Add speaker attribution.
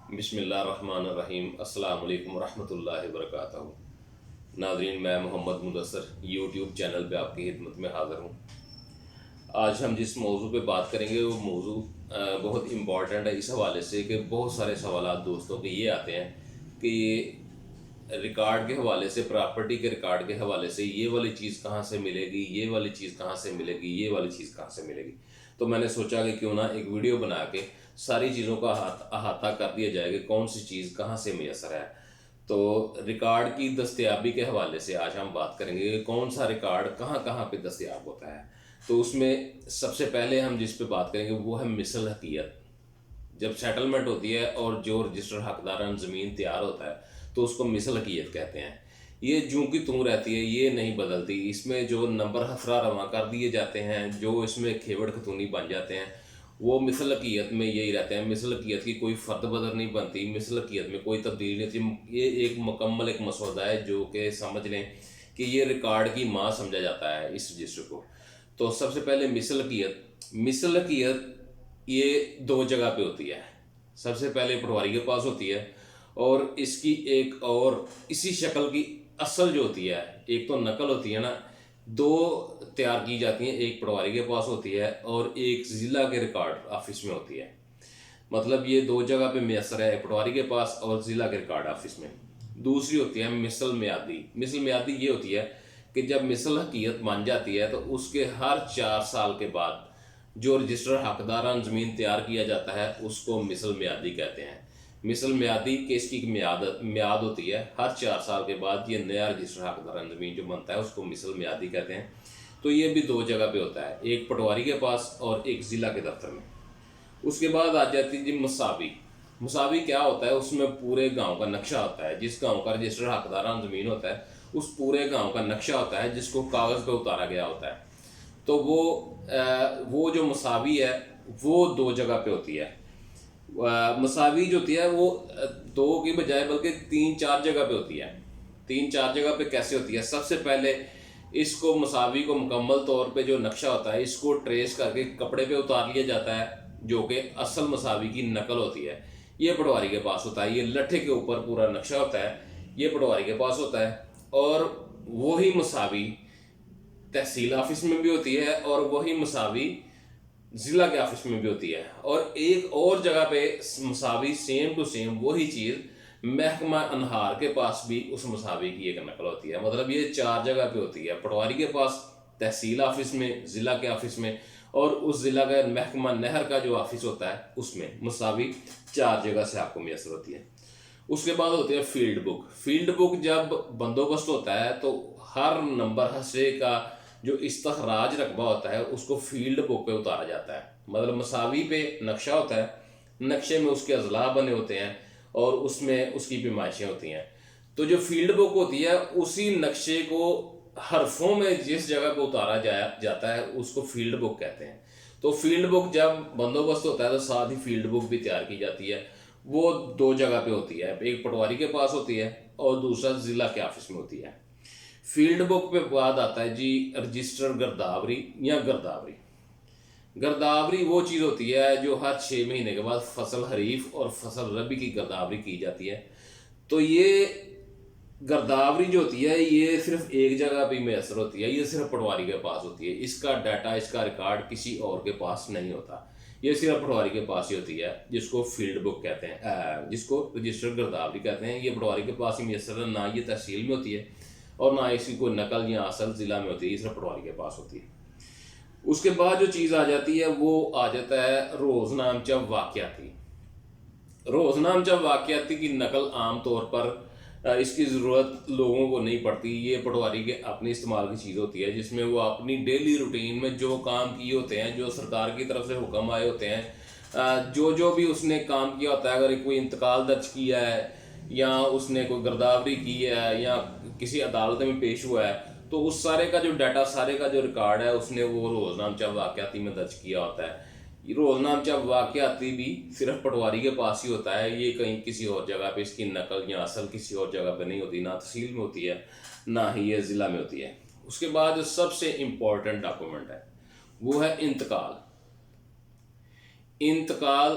Speaker 1: بسم اللہ الرحمن الرحیم۔ السلام علیکم ورحمۃ اللہ وبرکاتہ۔ ناظرین، میں محمد مدثر یوٹیوب چینل پہ آپ کی خدمت میں حاضر ہوں۔ آج ہم جس موضوع پہ بات کریں گے وہ موضوع بہت امپورٹنٹ ہے اس حوالے سے کہ بہت سارے سوالات دوستوں کے یہ آتے ہیں کہ ریکارڈ کے حوالے سے، پراپرٹی کے ریکارڈ کے حوالے سے یہ والی چیز کہاں سے ملے گی، یہ والی چیز کہاں سے ملے گی، یہ والی چیز کہاں سے ملے گی۔ تو میں نے سوچا کہ کیوں نہ ایک ویڈیو بنا کے ساری چیزوں کا احاطہ کر دیا جائے کہ کون سی چیز کہاں سے میسر ہے۔ تو ریکارڈ کی دستیابی کے حوالے سے آج ہم بات کریں گے کہ کون سا ریکارڈ کہاں کہاں پہ دستیاب ہوتا ہے۔ تو اس میں سب سے پہلے ہم جس پہ بات کریں گے وہ ہے مثلحقیت۔ جب سیٹلمنٹ ہوتی ہے اور جو رجسٹر حقداران زمین تیار ہوتا ہے تو اس کو مثلحقیت کہتے ہیں۔ یہ جوں کی توں رہتی ہے، یہ نہیں بدلتی۔ اس میں جو نمبر حفرہ رواں کر دیے جاتے ہیں، جو اس میں کھیوڑ خطونی بن جاتے ہیں، وہ مثلحقیت میں یہی رہتے ہیں۔ مثلحقیت کی کوئی فرد بدر نہیں بنتی، مثلحقیت میں کوئی تبدیلی نہیں ہوتی۔ یہ ایک مکمل ایک مسودہ ہے جو کہ سمجھ لیں کہ یہ ریکارڈ کی ماں سمجھا جاتا ہے اس رجسٹر کو۔ تو سب سے پہلے مثلحقیت یہ دو جگہ پہ ہوتی ہے۔ سب سے پہلے پٹواری کے پاس ہوتی ہے، اور اس کی ایک اور اسی شکل کی اصل جو ہوتی ہے، ایک تو نقل ہوتی ہے نا، دو تیار کی جاتی ہیں، ایک پٹواری کے پاس ہوتی ہے اور ایک ضلع کے ریکارڈ آفس میں ہوتی ہے۔ مطلب یہ دو جگہ پہ میسر ہے، پٹواری کے پاس اور ضلع کے ریکارڈ آفس میں۔ دوسری ہوتی ہے مثل میادی۔ مثل میادی یہ ہوتی ہے کہ جب مثلحقیت بن جاتی ہے تو اس کے ہر 4 سال کے بعد جو رجسٹر حقداران زمین تیار کیا جاتا ہے اس کو مثل میادی کہتے ہیں۔ مثل میادی کہ اس کی میعاد ہوتی ہے، ہر 4 سال کے بعد یہ نیا رجسٹر حقداران زمین جو بنتا ہے اس کو مثل میادی کہتے ہیں۔ تو یہ بھی دو جگہ پہ ہوتا ہے، ایک پٹواری کے پاس اور ایک ضلع کے دفتر میں۔ اس کے بعد آ جاتی ہے جی مساوی۔ مساوی کیا ہوتا ہے؟ اس میں پورے گاؤں کا نقشہ ہوتا ہے۔ جس گاؤں کا رجسٹر حقداران زمین ہوتا ہے اس پورے گاؤں کا نقشہ ہوتا ہے جس کو کاغذ پہ اتارا گیا ہوتا ہے۔ تو وہ جو مساوی ہے وہ دو جگہ پہ ہوتی ہے۔ مساوی جو ہوتی ہے وہ دو کی بجائے بلکہ 3-4 جگہ پہ ہوتی ہے۔ 3-4 جگہ پہ کیسے ہوتی ہے؟ سب سے پہلے اس کو مساوی کو مکمل طور پہ جو نقشہ ہوتا ہے اس کو ٹریس کر کے کپڑے پہ اتار لیا جاتا ہے، جو کہ اصل مساوی کی نقل ہوتی ہے۔ یہ پٹواری کے پاس ہوتا ہے۔ یہ لٹھے کے اوپر پورا نقشہ ہوتا ہے، یہ پٹواری کے پاس ہوتا ہے۔ اور وہی مساوی تحصیل آفس میں بھی ہوتی ہے اور وہی مساوی ضلع کے آفس میں بھی ہوتی ہے۔ اور ایک اور جگہ پہ مساوی سیم ٹو سیم وہی چیز محکمہ انہار کے پاس بھی اس مساوی کی ایک نقل ہوتی ہے۔ مطلب یہ 4 جگہ پہ ہوتی ہے، پٹواری کے پاس، تحصیل آفس میں، ضلع کے آفس میں، اور اس ضلع کا محکمہ نہر کا جو آفس ہوتا ہے اس میں مساوی 4 جگہ سے آپ کو میسر ہوتی ہے۔ اس کے بعد ہوتی ہے فیلڈ بک۔ فیلڈ بک جب بندوبست ہوتا ہے تو ہر نمبر حصے کا جو استخراج رقبہ ہوتا ہے اس کو فیلڈ بک پہ اتارا جاتا ہے۔ مطلب مساوی پہ نقشہ ہوتا ہے، نقشے میں اس کے اضلاع بنے ہوتے ہیں اور اس میں اس کی پیمائشیں ہوتی ہیں۔ تو جو فیلڈ بک ہوتی ہے اسی نقشے کو حرفوں میں جس جگہ پہ اتارا جاتا ہے اس کو فیلڈ بک کہتے ہیں۔ تو فیلڈ بک جب بندوبست ہوتا ہے تو ساتھ ہی فیلڈ بک بھی تیار کی جاتی ہے۔ وہ 2 جگہ پہ ہوتی ہے، ایک پٹواری کے پاس ہوتی ہے اور دوسرا ضلع کے آفس میں ہوتی ہے۔ فیلڈ بک پہ بعد آتا ہے جی رجسٹر گرداوری یا گرداوری۔ گرداوری وہ چیز ہوتی ہے جو ہر 6 مہینے کے بعد فصل حریف اور فصل ربی کی گرداوری کی جاتی ہے۔ تو یہ گرداوری جو ہوتی ہے یہ صرف ایک جگہ پہ میسر ہوتی ہے، یہ صرف پٹواری کے پاس ہوتی ہے۔ اس کا ڈیٹا، اس کا ریکارڈ کسی اور کے پاس نہیں ہوتا، یہ صرف پٹواری کے پاس ہی ہوتی ہے، جس کو فیلڈ بک کہتے ہیں، جس کو رجسٹر گرداوری کہتے ہیں۔ یہ پٹواری کے پاس ہی میسر ہے، نہ یہ تحصیل میں ہوتی ہے اور نہ اس کی کوئی نقل یا اصل ضلع میں ہوتی ہے، یہ صرف پٹواری کے پاس ہوتی ہے۔ اس کے بعد جو چیز آ جاتی ہے وہ آ جاتا ہے روزنامچہ واقعاتی۔ روزنامچہ واقعاتی کی نقل عام طور پر اس کی ضرورت لوگوں کو نہیں پڑتی، یہ پٹواری کے اپنے استعمال کی چیز ہوتی ہے، جس میں وہ اپنی ڈیلی روٹین میں جو کام کیے ہوتے ہیں، جو سرکار کی طرف سے حکم آئے ہوتے ہیں، جو بھی اس نے کام کیا ہوتا ہے، اگر کوئی انتقال درج کیا ہے یا اس نے کوئی گرداوری کی ہے یا کسی عدالت میں پیش ہوا ہے، تو اس سارے کا جو ڈیٹا، سارے کا جو ریکارڈ ہے اس نے وہ روزنامچہ واقعاتی میں درج کیا ہوتا ہے۔ روزنامچہ واقعاتی بھی صرف پٹواری کے پاس ہی ہوتا ہے، یہ کہیں کسی اور جگہ پہ اس کی نقل یا اصل کسی اور جگہ پہ نہیں ہوتی، نہ تحصیل میں ہوتی ہے نہ ہی یہ ضلع میں ہوتی ہے۔ اس کے بعد جو سب سے امپورٹنٹ ڈاکومنٹ ہے وہ ہے انتقال۔ انتقال